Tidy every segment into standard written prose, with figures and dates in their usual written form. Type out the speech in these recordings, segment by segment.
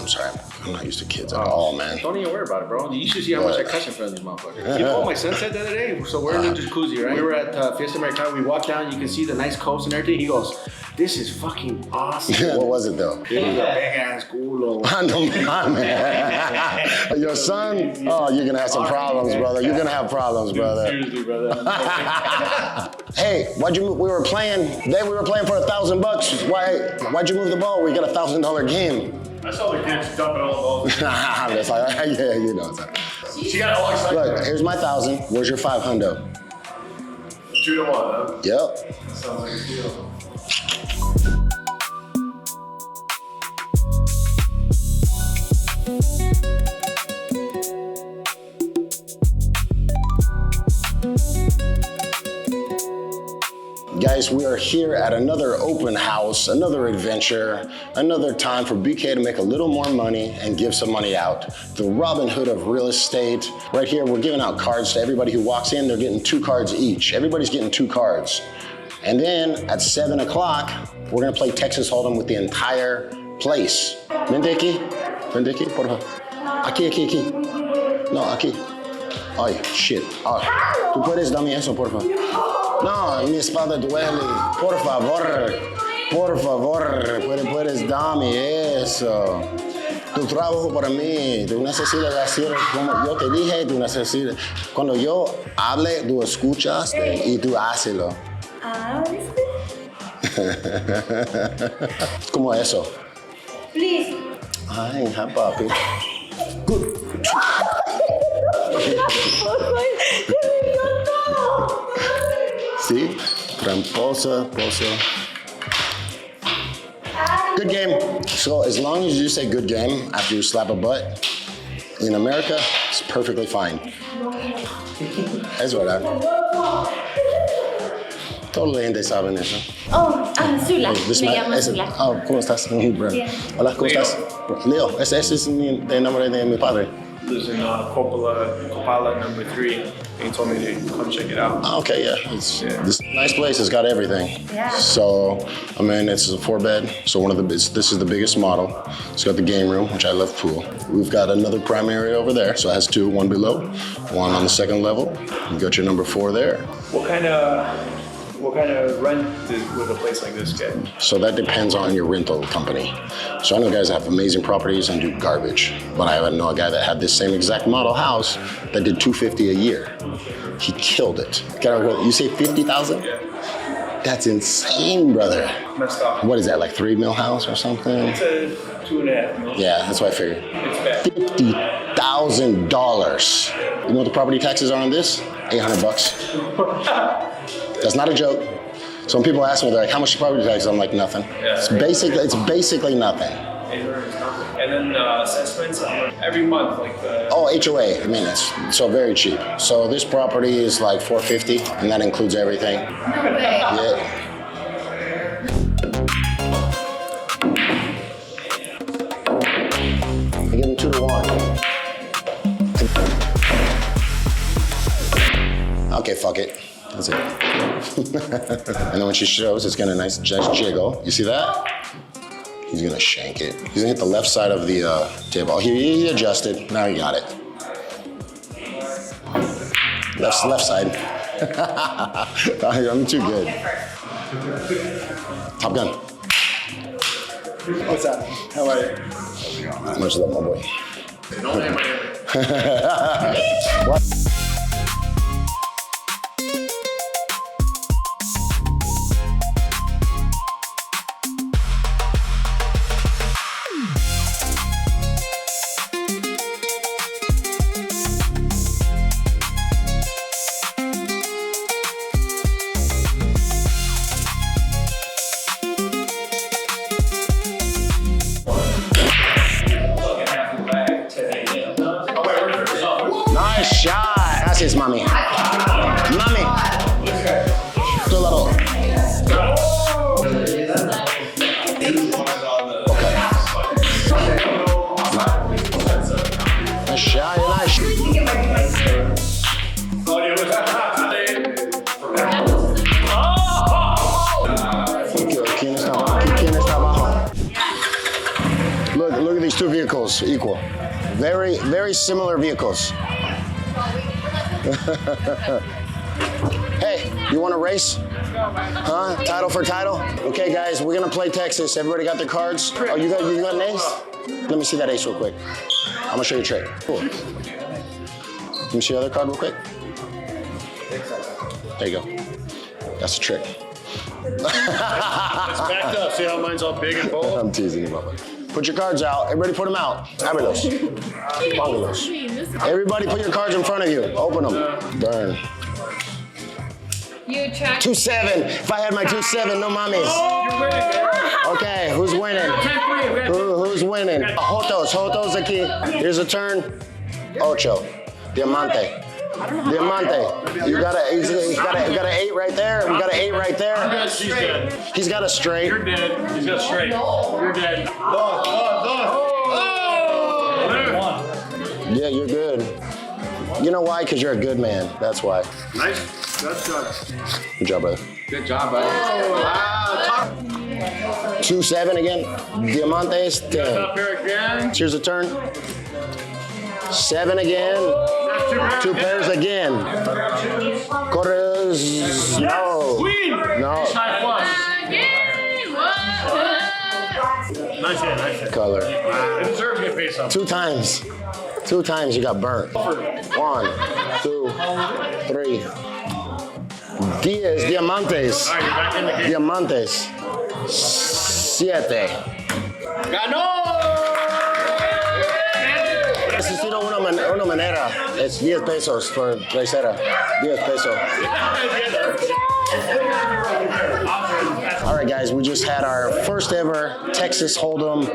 I'm sorry. I'm not used to kids at all, man. Don't even worry about it, bro. You should see how much I cuss in front of these motherfuckers. You know what my son said the other day? So we're in the jacuzzi, right? We were at Fiesta Americana. We walked down. You can see the nice coast and everything. He goes, "This is fucking awesome." What was it though? It was a big ass culo. Your son? Oh, you're gonna have some problems, brother. You're gonna have problems, brother. Seriously, brother. Hey, why'd you move? We were playing for $1,000. Why'd you move the ball? We got $1,000 game. I saw the kids dumping all the balls. That's like, yeah, you know. She got all excited. Look, here's my 1,000. Where's your 500? 2-1, huh? Yep. That sounds like a deal. Guys, we are here at another open house, another adventure, another time for BK to make a little more money and give some money out. The Robin Hood of real estate. Right here, we're giving out cards to everybody who walks in. They're getting 2 cards each. Everybody's getting 2 cards. And then at 7 o'clock, we're gonna play Texas Hold'em with the entire place. Vente aquí, por favor. Aquí. No, aquí. Ay, shit. ¿Tú puedes darme eso, por favor? No, mi espalda duele. Por favor, puedes darme eso. Tu trabajo para mí, tú necesitas hacer como yo te dije, tú necesitas. Cuando yo hable, tú escuchas y tú hazlo. ¿Viste? ¿Cómo eso? Please. Ay, papi. Good. See? Tramposa. Good game. So as long as you say good game after you slap a butt, in America, it's perfectly fine. That's what I... Toda la gente sabe eso. Zula. Me llamo Zula. ¿Cómo estás? Bien. Hola, ¿cómo estás? Leo, ese es el nombre de mi padre. Lives in Copala number 3. He told me to come check it out. Okay, yeah. This nice place. It's got everything. Yeah. So, I mean, it's a 4-bed. So this is the biggest model. It's got the game room, which I love pool. We've got another primary over there. So it has 2, 1 below, 1 on the 2nd level. You got your number 4 there. What kind of rent would a place like this get? So that depends on your rental company. So I know guys that have amazing properties and do garbage, but I know a guy that had this same exact model house that did $250 a year. He killed it. You say 50,000? Yeah. That's insane, brother. Messed up. What is that, like 3 mil house or something? It's a 2.5 million. Yeah, that's what I figured. It's bad. $50,000. You know what the property taxes are on this? $800. That's not a joke. So when people ask me, they're like, how much property taxes? I'm like, nothing. Yeah. It's basically nothing. And then assessments every month, like the... Oh, HOA, I mean, it's so very cheap. So this property is like $450, and that includes everything. No way. Yeah. I give them 2-1. Okay, fuck it. That's it. And then when she shows, it's got a nice jiggle. You see that? He's gonna shank it. He's gonna hit the left side of the table. He adjusted. Now he got it. Left side. I'm too good. Top Gun. What's that? How are you? Much love, my boy. Don't name my What? Nice shot. Gracias, mami. Mami. Tu lado. Okay. Nice shot. Nice. ¿Quién está abajo? Look at these 2 vehicles. vehicles equal. Very, very similar vehicles. Hey, you want to race? Huh? Title for title? Okay, guys, we're gonna play Texas. Everybody got their cards? Oh, you got an ace? Let me see that ace real quick. I'm gonna show you a trick. Cool. Let me see your other card real quick. There you go. That's a trick. It's backed up. See how mine's all big and bold? I'm teasing you, Bubba. Put your cards out. Everybody put them out. Ábrelos. Póngalos. Everybody put your cards in front of you. Open them. Burn. You check. 2-7. If I had my 2-7, no mames. Okay, who's winning? Who's winning? Jotos aquí. Here's a turn. Ocho. Diamante. Diamante. You got an 8 right there. We got an 8 right there. She's dead. He's got a straight. You're dead. He's got straight. You're dead. Yeah, you're good. You know why? Because you're a good man. That's why. Nice. Good job. Good job, brother. Good job, buddy. 2-7 again. Diamantes, 10. Up here again. Here's a turn. 7 again. 2 pairs again. Corres. No. No. High plus. Nice hand, nice hand. Color. It deserves to get paid something. 2 times. 2 times you got burnt. 1, 2, 3. Diamantes. All right, you're back in the game. Diamantes. 7. ¡Ganó! Necesito una manera. Es 10 pesos for tercera. 10 pesos. All right, guys, we just had our first ever Texas Hold'em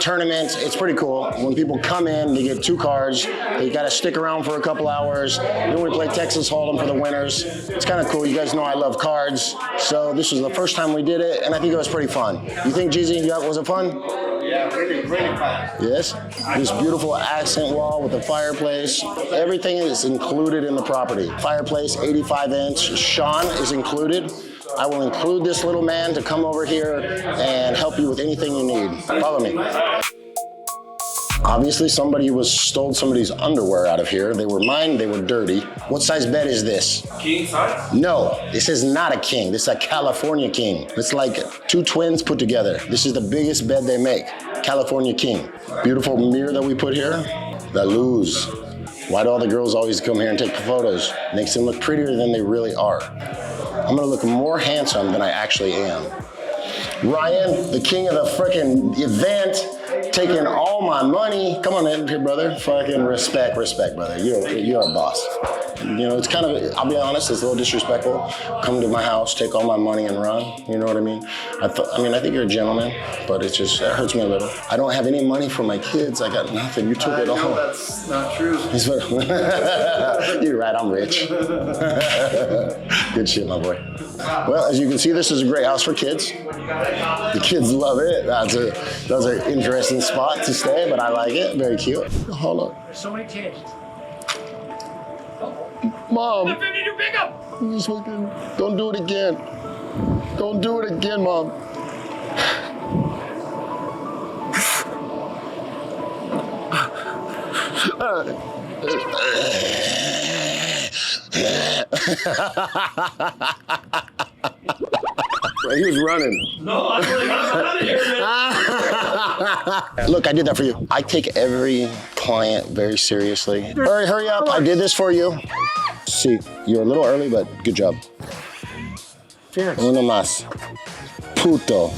tournament. It's pretty cool. When people come in, they get 2 cards. They got to stick around for a couple hours. Then we play Texas Hold'em for the winners. It's kind of cool. You guys know I love cards. So this was the first time we did it, and I think it was pretty fun. You think, Jeezy, was it fun? Yeah, really fun. Yes. This beautiful accent wall with a fireplace. Everything is included in the property. Fireplace, 85-inch. Sean is included. I will include this little man to come over here and help you with anything you need. Follow me. Obviously, somebody stole somebody's underwear out of here. They were mine, they were dirty. What size bed is this? King size? No, this is not a king. This is a California king. It's like 2 twins put together. This is the biggest bed they make. California king. Beautiful mirror that we put here. The luz. Why do all the girls always come here and take photos? Makes them look prettier than they really are. I'm gonna look more handsome than I actually am. Ryan, the king of the frickin' event, taking all my money. Come on in here, brother. Fucking respect, brother. You're a boss. You know, it's kind of, I'll be honest, it's a little disrespectful. Come to my house, take all my money and run. You know what I mean? I think you're a gentleman, but it hurts me a little. I don't have any money for my kids. I got nothing. You took it all. No, that's not true. You're right, I'm rich. Good shit, my boy. Well, as you can see, this is a great house for kids. The kids love it. That's an interesting spot to stay, but I like it. Very cute. Hold on. So many kids. Mom. You Just fucking, don't do it again. Don't do it again, Mom. He was running. No, I'm really out of here, man. Look, I did that for you. I take every client very seriously. Hurry up. I did this for you. See, you're a little early, but good job. Uno más. Puto.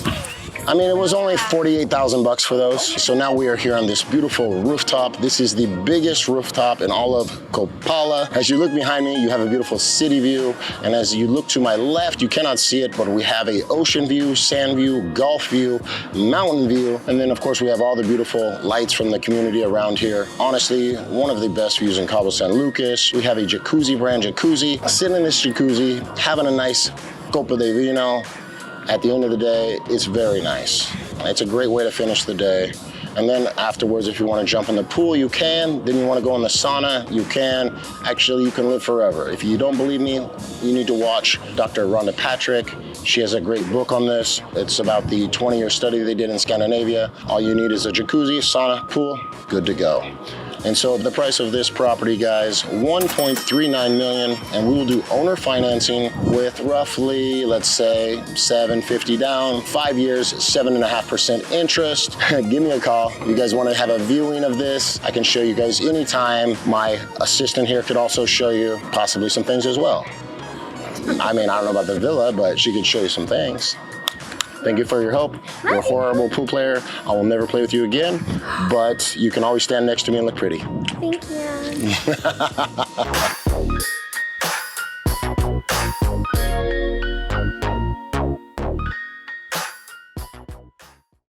I mean, it was only 48,000 bucks for those. So now we are here on this beautiful rooftop. This is the biggest rooftop in all of Copala. As you look behind me, you have a beautiful city view. And as you look to my left, you cannot see it, but we have a ocean view, sand view, golf view, mountain view. And then of course we have all the beautiful lights from the community around here. Honestly, one of the best views in Cabo San Lucas. We have a jacuzzi, brand jacuzzi. Sitting in this jacuzzi, having a nice copa de vino. At the end of the day, it's very nice. It's a great way to finish the day. And then afterwards, if you want to jump in the pool, you can. Then you want to go in the sauna, you can. Actually, you can live forever. If you don't believe me, you need to watch Dr. Rhonda Patrick She has a great book on this. It's about the 20-year study they did in Scandinavia. All you need is a jacuzzi, sauna, pool, good to go. And so the price of this property, guys, $1.39 million, and we will do owner financing with roughly, let's say, $750 down, 5 years, 7.5% interest. Give me a call. You guys want to have a viewing of this? I can show you guys anytime. My assistant here could also show you possibly some things as well. I mean, I don't know about the villa, but she could show you some things. Thank you for your help. You're a horrible pool player. I will never play with you again, but you can always stand next to me and look pretty. Thank you.